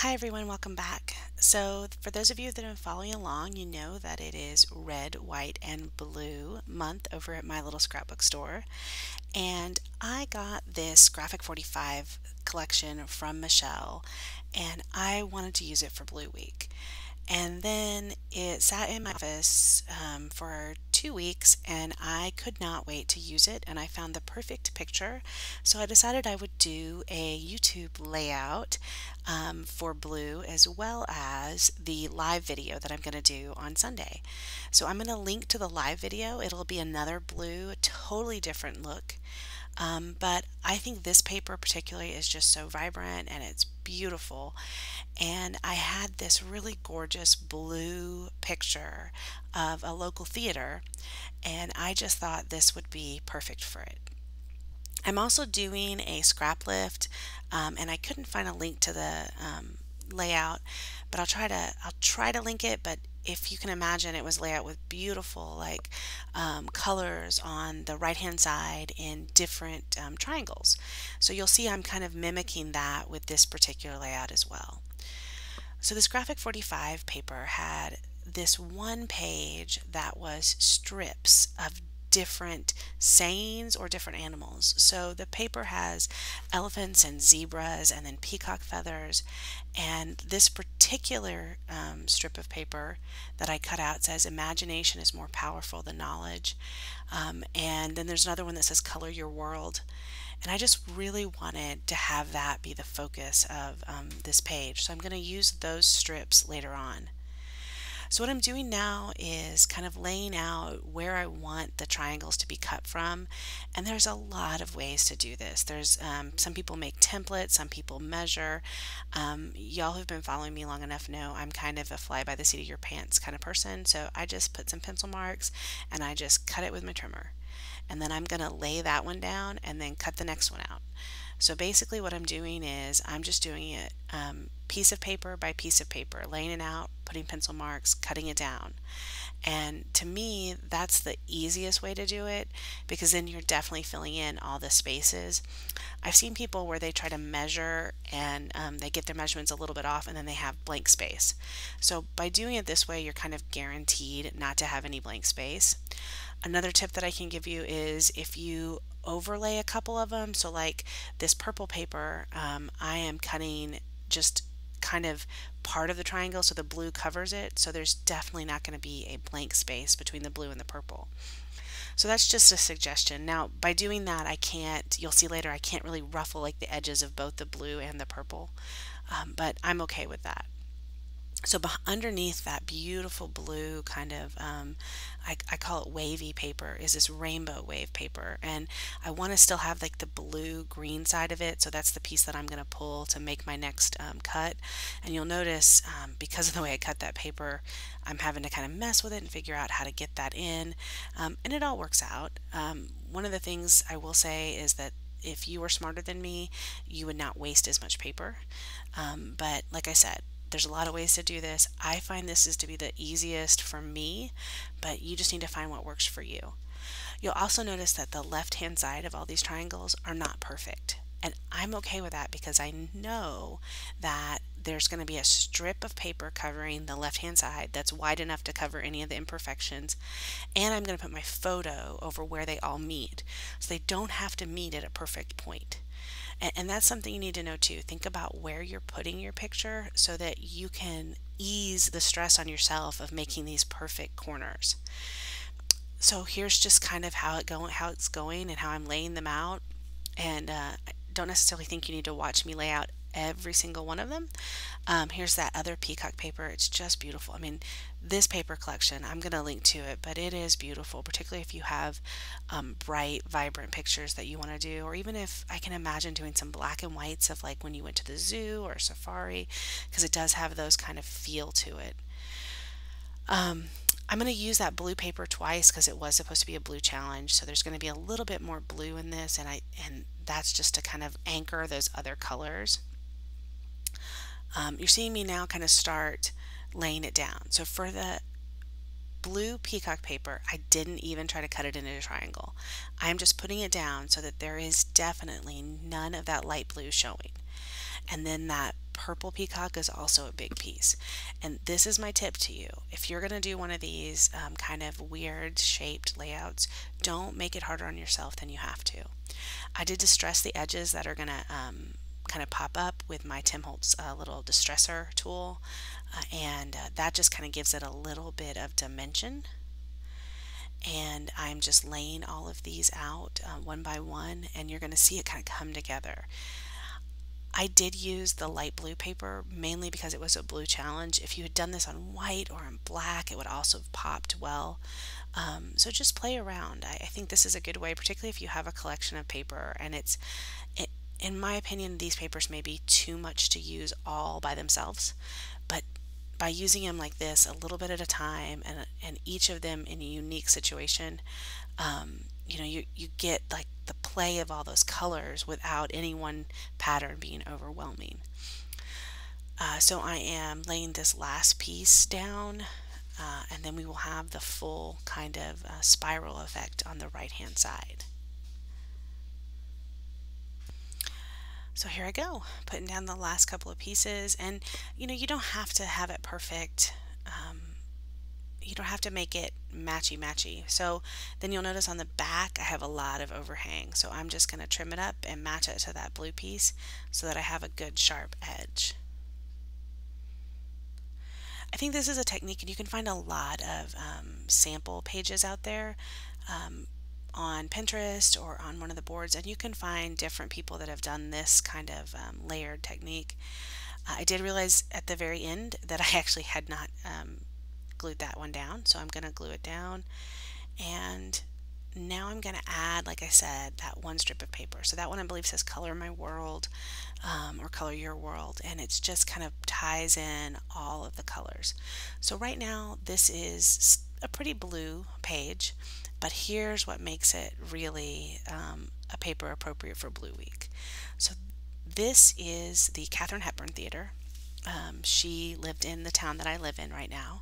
Hi everyone, welcome back. So for those of you that have been following along, you know that it is red, white, and blue month over at my little scrapbook store. And I got this Graphic 45 collection from Michelle and I wanted to use it for Blue Week. And then it sat in my office for 2 weeks and I could not wait to use it and I found the perfect picture. So I decided I would do a YouTube layout for Blue as well as the live video that I'm going to do on Sunday. So I'm going to link to the live video. It'll be another blue, totally different look. But I think this paper particularly is just so vibrant and it's beautiful. And I had this really gorgeous blue picture of a local theater, and I just thought this would be perfect for it. I'm also doing a scrap lift, and I couldn't find a link to the layout, but I'll try to link it. But if you can imagine, it was laid out with beautiful colors on the right hand side in different triangles. So you'll see I'm kind of mimicking that with this particular layout as well. So this Graphic 45 paper had this one page that was strips of different sayings or different animals. So the paper has elephants and zebras and then peacock feathers. And this particular strip of paper that I cut out says imagination is more powerful than knowledge. And then there's another one that says color your world. And I just really wanted to have that be the focus of this page. So I'm going to use those strips later on. So what I'm doing now is kind of laying out where I want the triangles to be cut from. And there's a lot of ways to do this. There's some people make templates, some people measure. Y'all who've been following me long enough know I'm kind of a fly by the seat of your pants kind of person. So I just put some pencil marks and I just cut it with my trimmer. And then I'm going to lay that one down and then cut the next one out. So basically what I'm doing is I'm just doing it piece of paper by piece of paper, laying it out, putting pencil marks, cutting it down. And to me, that's the easiest way to do it because then you're definitely filling in all the spaces. I've seen people where they try to measure and they get their measurements a little bit off and then they have blank space. So by doing it this way, you're kind of guaranteed not to have any blank space. Another tip that I can give you is if you overlay a couple of them, so like this purple paper, I am cutting just kind of part of the triangle so the blue covers it, so there's definitely not going to be a blank space between the blue and the purple. So that's just a suggestion. Now by doing that you'll see later I can't really ruffle like the edges of both the blue and the purple, but I'm okay with that. So underneath that beautiful blue kind of, I call it wavy paper, is this rainbow wave paper. And I want to still have like the blue green side of it. So that's the piece that I'm going to pull to make my next cut. And you'll notice because of the way I cut that paper, I'm having to kind of mess with it and figure out how to get that in. And it all works out. One of the things I will say is that if you were smarter than me, you would not waste as much paper. But like I said, there's a lot of ways to do this. I find this is to be the easiest for me, but you just need to find what works for you. You'll also notice that the left-hand side of all these triangles are not perfect. And I'm okay with that because I know that there's going to be a strip of paper covering the left-hand side that's wide enough to cover any of the imperfections. And I'm going to put my photo over where they all meet. So they don't have to meet at a perfect point. And that's something you need to know too. Think about where you're putting your picture so that you can ease the stress on yourself of making these perfect corners. So here's just kind of how it's going and how I'm laying them out. And I don't necessarily think you need to watch me lay out every single one of them. Here's that other peacock paper. It's just beautiful. I mean, this paper collection, I'm going to link to it, but it is beautiful, particularly if you have bright, vibrant pictures that you want to do, or even if I can imagine doing some black and whites of like when you went to the zoo or safari, because it does have those kind of feel to it. I'm going to use that blue paper twice because it was supposed to be a blue challenge, so there's going to be a little bit more blue in this, and that's just to kind of anchor those other colors. You're seeing me now kind of start laying it down. So for the blue peacock paper, I didn't even try to cut it into a triangle. I'm just putting it down so that there is definitely none of that light blue showing. And then that purple peacock is also a big piece. And this is my tip to you. If you're going to do one of these kind of weird shaped layouts, don't make it harder on yourself than you have to. I did distress the edges that are going to kind of pop up with my Tim Holtz little distressor tool, and that just kind of gives it a little bit of dimension. And I'm just laying all of these out one by one, and you're going to see it kind of come together. I did use the light blue paper mainly because it was a blue challenge. If you had done this on white or on black, it would also have popped well. So just play around. I think this is a good way, particularly if you have a collection of paper and in my opinion, these papers may be too much to use all by themselves, but by using them like this, a little bit at a time, and each of them in a unique situation, you get like the play of all those colors without any one pattern being overwhelming. So I am laying this last piece down, and then we will have the full kind of spiral effect on the right hand side. So here I go, putting down the last couple of pieces, and you don't have to have it perfect. You don't have to make it matchy. So then you'll notice on the back I have a lot of overhang. So I'm just going to trim it up and match it to that blue piece so that I have a good sharp edge. I think this is a technique, and you can find a lot of sample pages out there. On Pinterest or on one of the boards, and you can find different people that have done this kind of layered technique. I did realize at the very end that I actually had not glued that one down, so I'm going to glue it down, and now I'm going to add, like I said, that one strip of paper. So that one I believe says Color My World or Color Your World, and it's just kind of ties in all of the colors. So right now this is a pretty blue page, but here's what makes it really a paper appropriate for Blue Week. So this is the Katharine Hepburn Theater. She lived in the town that I live in right now,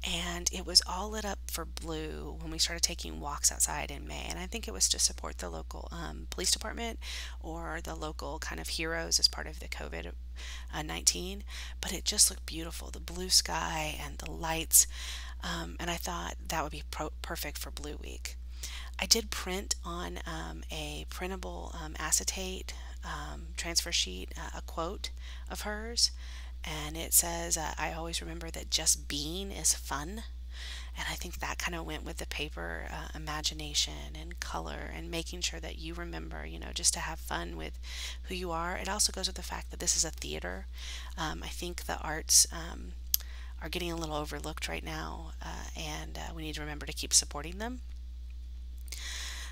and it was all lit up for blue when we started taking walks outside in May. And I think it was to support the local police department or the local kind of heroes as part of the COVID-19. But it just looked beautiful, the blue sky and the lights. And I thought that would be perfect for Blue Week. I did print on a printable acetate transfer sheet a quote of hers, and it says, I always remember that just being is fun. And I think that kind of went with the paper imagination and color and making sure that you remember, just to have fun with who you are. It also goes with the fact that this is a theater. I think the arts are getting a little overlooked right now, and we need to remember to keep supporting them.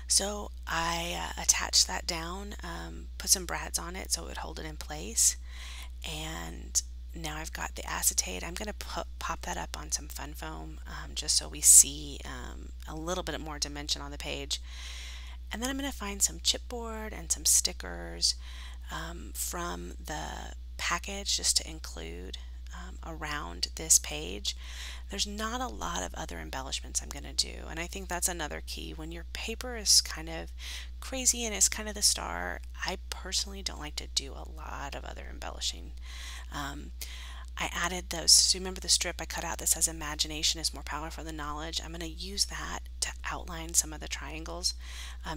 So I attached that down, put some brads on it so it would hold it in place, and now I've got the acetate. I'm going to pop that up on some fun foam just so we see a little bit more dimension on the page. And then I'm going to find some chipboard and some stickers from the package just to include around this page. There's not a lot of other embellishments I'm going to do, and I think that's another key. When your paper is kind of crazy and it's kind of the star, I personally don't like to do a lot of other embellishing. I added those, so remember the strip I cut out that says imagination is more powerful than knowledge. I'm going to use that to outline some of the triangles,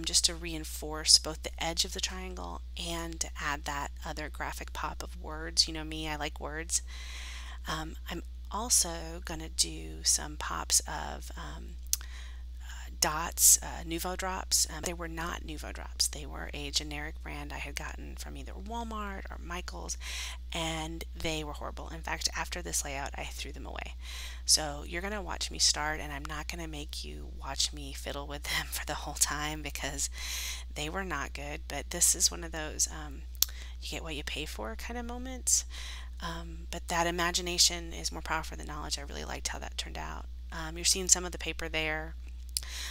just to reinforce both the edge of the triangle and to add that other graphic pop of words. You know me, I like words. I'm also going to do some pops of dots, Nuvo drops. They were not Nuvo drops. They were a generic brand I had gotten from either Walmart or Michael's, and they were horrible. In fact, after this layout, I threw them away. So you're going to watch me start, and I'm not going to make you watch me fiddle with them for the whole time because they were not good. But this is one of those you get what you pay for kind of moments. But that imagination is more powerful than knowledge. I really liked how that turned out. You're seeing some of the paper there.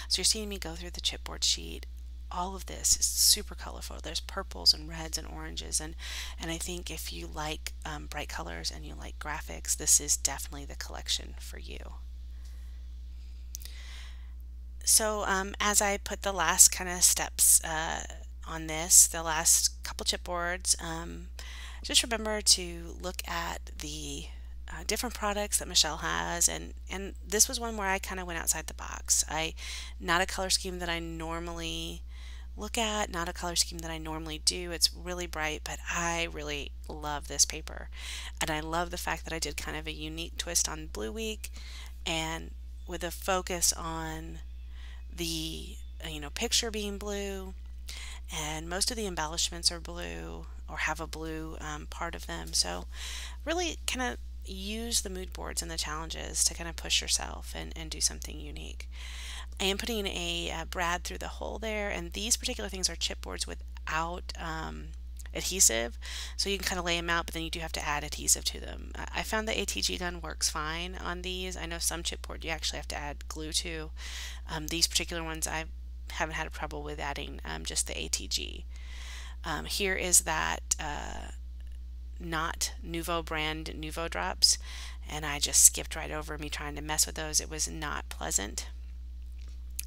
So you're seeing me go through the chipboard sheet. All of this is super colorful. There's purples and reds and oranges, and I think if you like bright colors and you like graphics, this is definitely the collection for you. So as I put the last kind of steps on this, the last couple chipboards, just remember to look at the different products that Michelle has, and this was one where I kind of went outside the box. Not a color scheme that I normally look at, not a color scheme that I normally do. It's really bright, but I really love this paper. And I love the fact that I did kind of a unique twist on Blue Week, and with a focus on the picture being blue, and most of the embellishments are blue or have a blue part of them. So really kind of use the mood boards and the challenges to kind of push yourself and do something unique. I am putting a brad through the hole there, and these particular things are chipboards without adhesive, so you can kind of lay them out, but then you do have to add adhesive to them. I found the ATG gun works fine on these. I know some chipboard you actually have to add glue to. These particular ones I haven't had a trouble with adding just the ATG. Here is that not Nuvo brand Nuvo drops, and I just skipped right over me trying to mess with those. It was not pleasant.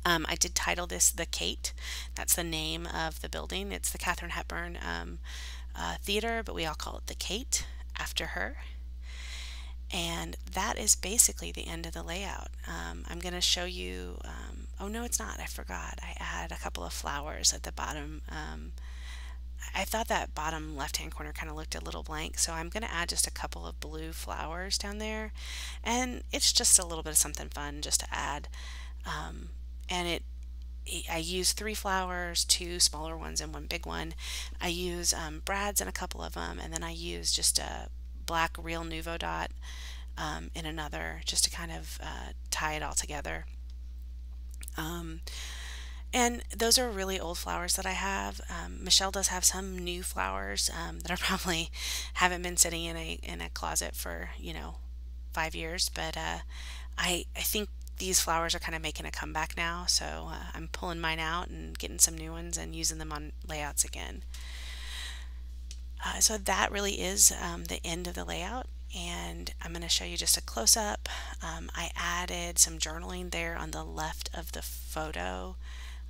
I did title this The Kate. That's the name of the building. It's the Katharine Hepburn Theater, but we all call it The Kate after her. And that is basically the end of the layout. I'm going to show you, oh no it's not, I forgot. I add a couple of flowers at the bottom. I thought that bottom left hand corner kind of looked a little blank, so I'm going to add just a couple of blue flowers down there. And it's just a little bit of something fun just to add. And I use 3 flowers, 2 smaller ones and 1 big one. I use brads in a couple of them, and then I use just a black real Nuvo dot in another, just to kind of tie it all together. And those are really old flowers that I have. Michelle does have some new flowers that are probably haven't been sitting in a closet for 5 years, but I think these flowers are kind of making a comeback now, so I'm pulling mine out and getting some new ones and using them on layouts again. So that really is the end of the layout, and I'm going to show you just a close-up. I added some journaling there on the left of the photo,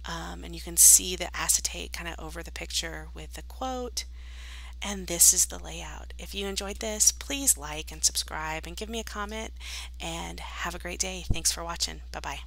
and you can see the acetate kind of over the picture with the quote. And this is the layout. If you enjoyed this, please like and subscribe and give me a comment, and have a great day. Thanks for watching. Bye-bye.